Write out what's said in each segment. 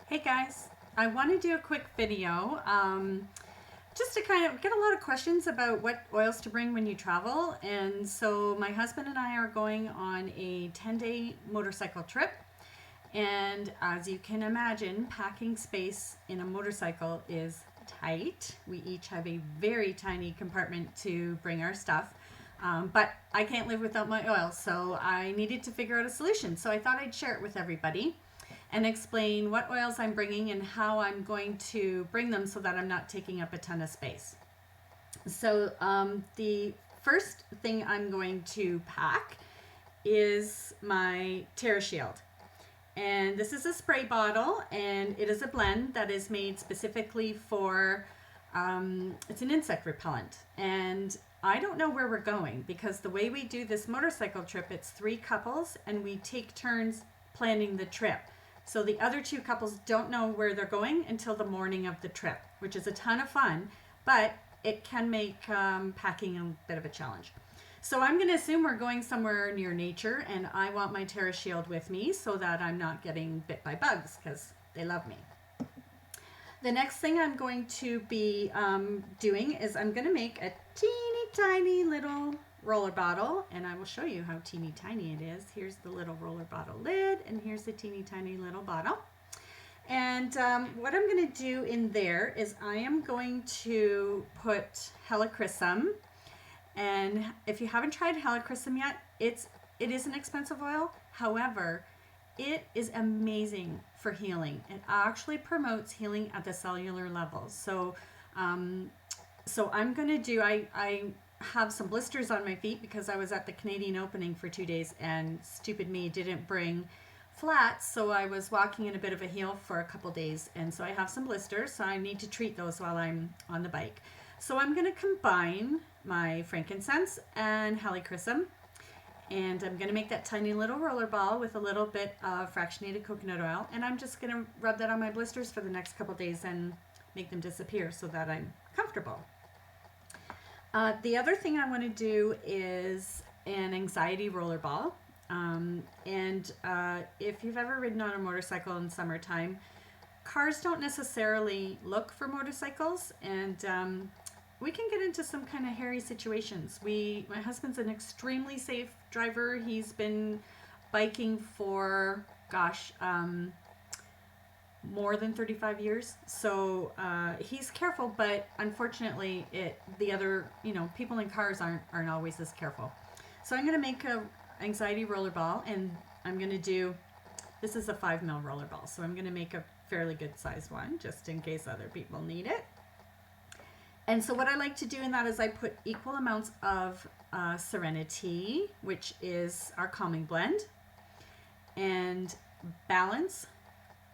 Hey guys, I want to do a quick video just to kind of get a lot of questions about what oils to bring when you travel. And so my husband and I are going on a 10-day motorcycle trip. And as you can imagine, packing space in a motorcycle is tight. We each have a very tiny compartment to bring our stuff. But I can't live without my oil, so I needed to figure out a solution. So I thought I'd share it with everybody and explain what oils I'm bringing and how I'm going to bring them so that I'm not taking up a ton of space. So the first thing I'm going to pack is my Terra Shield. And this is a spray bottle, and it is a blend that is made specifically for, it's an insect repellent. And I don't know where we're going because the way we do this motorcycle trip, it's 3 couples and we take turns planning the trip. So the other 2 couples don't know where they're going until the morning of the trip, which is a ton of fun, but it can make packing a bit of a challenge. So I'm going to assume we're going somewhere near nature, and I want my Terra Shield with me so that I'm not getting bit by bugs because they love me. The next thing I'm going to be doing is I'm going to make a teeny tiny little roller bottle, and I will show you how teeny tiny it is. Here's the little roller bottle lid, and here's the teeny tiny little bottle. And what I'm going to do in there is I am going to put helichrysum. And if you haven't tried helichrysum yet, it is an expensive oil. However, it is amazing for healing. It actually promotes healing at the cellular level. So I'm going to do, I have some blisters on my feet because I was at the Canadian opening for 2 days and stupid me didn't bring flats. So I was walking in a bit of a heel for a couple days. And so I have some blisters. So I need to treat those while I'm on the bike. So I'm going to combine my frankincense and helichrysum, and I'm going to make that tiny little roller ball with a little bit of fractionated coconut oil, and I'm just going to rub that on my blisters for the next couple days and make them disappear so that I'm comfortable. The other thing I want to do is an anxiety roller ball, if you've ever ridden on a motorcycle in summertime, cars don't necessarily look for motorcycles, and we can get into some kind of hairy situations. My husband's an extremely safe driver. He's been biking for, more than 35 years. So he's careful, but unfortunately, people in cars aren't always as careful. So I'm going to make a anxiety roller ball, and I'm going to do, this is a 5 mil roller ball. So I'm going to make a fairly good sized one just in case other people need it. And so what I like to do in that is I put equal amounts of Serenity, which is our calming blend, and Balance,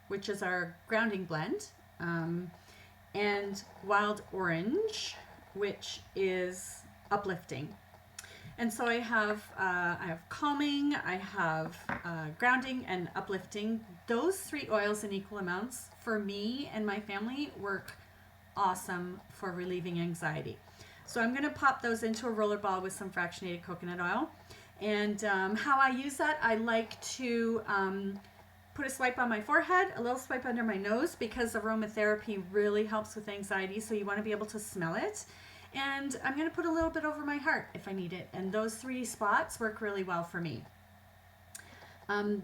which is our grounding blend, and Wild Orange, which is uplifting. And so I have calming, I have grounding, and uplifting. Those 3 oils in equal amounts for me and my family work awesome for relieving anxiety. So I'm going to pop those into a roller ball with some fractionated coconut oil. And how I use that, I like to put a swipe on my forehead, a little swipe under my nose, because aromatherapy really helps with anxiety, so you want to be able to smell it. And I'm going to put a little bit over my heart if I need it. And those 3 spots work really well for me.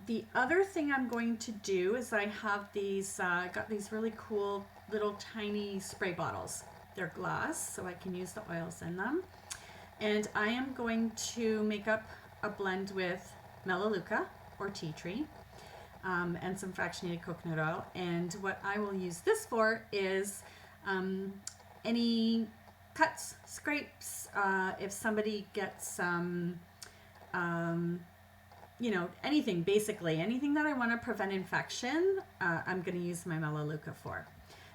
The other thing I'm going to do is I have these, I got these really cool little tiny spray bottles. They're glass, so I can use the oils in them. And I am going to make up a blend with melaleuca or tea tree and some fractionated coconut oil. And what I will use this for is any cuts, scrapes, if somebody gets some anything, basically anything that I want to prevent infection, I'm going to use my melaleuca for.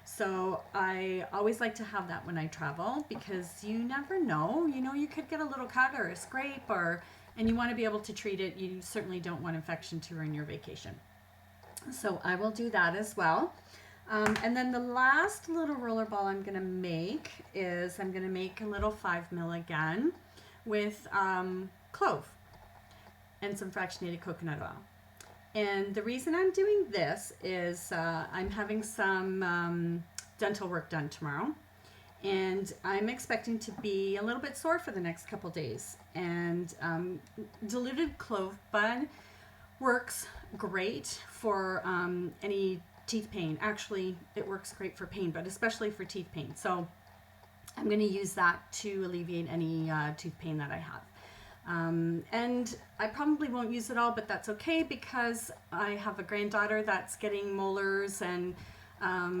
So I always like to have that when I travel because you never know, you could get a little cut or a scrape, and you want to be able to treat it. You certainly don't want infection to ruin your vacation. So I will do that as well. And then the last little roller ball I'm going to make is I'm going to make a little 5 mil again with clove and some fractionated coconut oil. And the reason I'm doing this is I'm having some dental work done tomorrow. And I'm expecting to be a little bit sore for the next couple days. And diluted clove bud works great for any teeth pain. Actually, it works great for pain, but especially for teeth pain. So I'm going to use that to alleviate any tooth pain that I have. And I probably won't use it all, but that's okay because I have a granddaughter that's getting molars and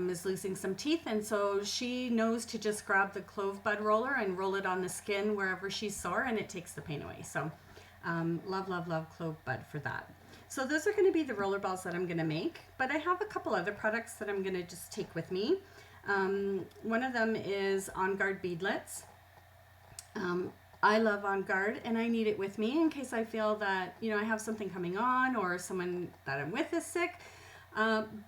is losing some teeth, and so she knows to just grab the clove bud roller and roll it on the skin wherever she's sore, and it takes the pain away. So love, love, love clove bud for that. So those are going to be the roller balls that I'm going to make, but I have a couple other products that I'm going to just take with me. One of them is On Guard beadlets. I love On Guard, and I need it with me in case I feel that, you know, I have something coming on or someone that I'm with is sick.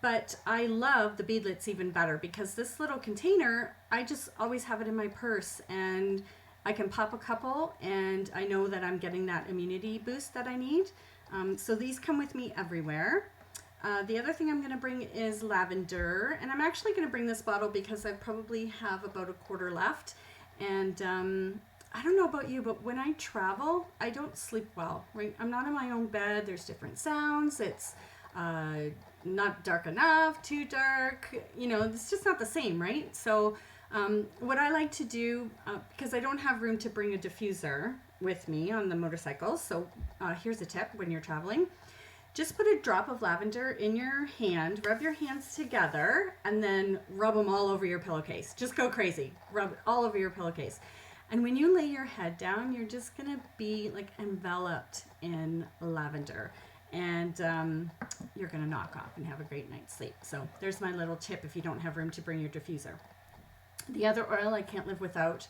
But I love the beadlets even better because this little container, I just always have it in my purse, and I can pop a couple and I know that I'm getting that immunity boost that I need. So these come with me everywhere. The other thing I'm going to bring is lavender, and I'm actually going to bring this bottle because I probably have about a quarter left. And I don't know about you, but when I travel, I don't sleep well, right? I'm not in my own bed. There's different sounds. It's not dark enough, too dark, you know, it's just not the same, right? So what I like to do, because I don't have room to bring a diffuser with me on the motorcycle, so here's a tip when you're traveling. Just put a drop of lavender in your hand, rub your hands together, and then rub them all over your pillowcase. Just go crazy, rub it all over your pillowcase. And when you lay your head down, you're just gonna be like enveloped in lavender. And you're going to knock off and have a great night's sleep. So there's my little tip if you don't have room to bring your diffuser. The other oil I can't live without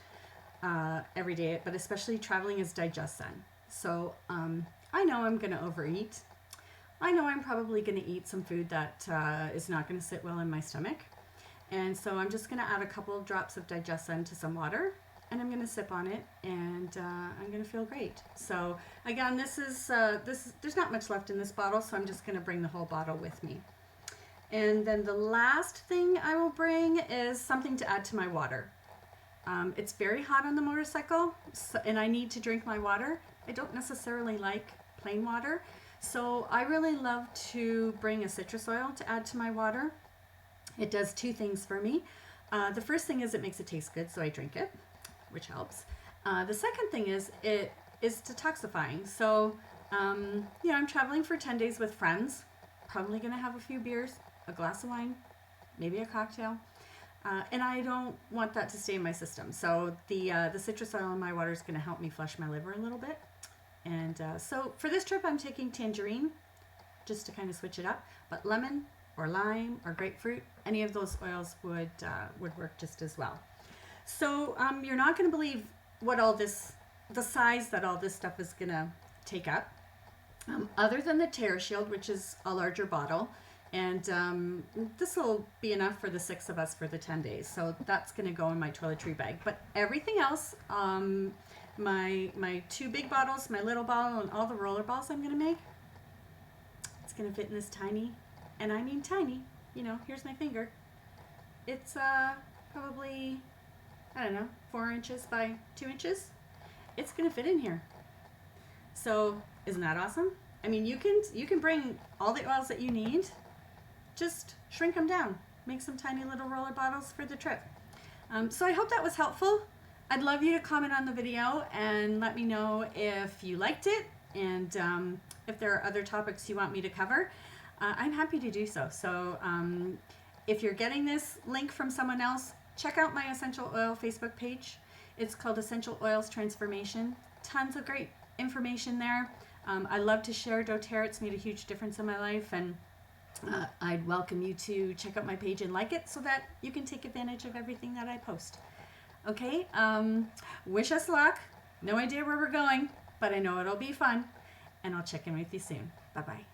every day, but especially traveling, is Digestion. So I know I'm going to overeat. I know I'm probably going to eat some food that is not going to sit well in my stomach. And so I'm just going to add a couple of drops of Digestion to some water, and I'm going to sip on it, and I'm going to feel great. So again, this is there's not much left in this bottle, so I'm just going to bring the whole bottle with me. And then the last thing I will bring is something to add to my water. It's very hot on the motorcycle, so, and I need to drink my water. I don't necessarily like plain water, so I really love to bring a citrus oil to add to my water. It does two things for me. The first thing is it makes it taste good, so I drink it, which helps. The second thing is it is detoxifying. So, you know, I'm traveling for 10 days with friends, probably going to have a few beers, a glass of wine, maybe a cocktail. And I don't want that to stay in my system. So the citrus oil in my water is going to help me flush my liver a little bit. And so for this trip, I'm taking tangerine, just to kind of switch it up. But lemon or lime or grapefruit, any of those oils would work just as well. So you're not going to believe what all this, the size that all this stuff is going to take up. Other than the Terra Shield, which is a larger bottle. And this will be enough for the 6 of us for the 10 days. So that's going to go in my toiletry bag. But everything else, my 2 big bottles, my little bottle, and all the roller balls I'm going to make, it's going to fit in this tiny, and I mean tiny, you know, here's my finger. It's probably, I don't know, 4 inches by 2 inches. It's going to fit in here. So isn't that awesome? I mean, you can bring all the oils that you need. Just shrink them down. Make some tiny little roller bottles for the trip. So I hope that was helpful. I'd love you to comment on the video and let me know if you liked it and if there are other topics you want me to cover. I'm happy to do so. So if you're getting this link from someone else, check out my Essential Oil Facebook page. It's called Essential Oils Transformation. Tons of great information there. I love to share doTerra. It's made a huge difference in my life, and I'd welcome you to check out my page and like it so that you can take advantage of everything that I post. Okay, wish us luck. No idea where we're going, but I know it'll be fun, and I'll check in with you soon. Bye-bye.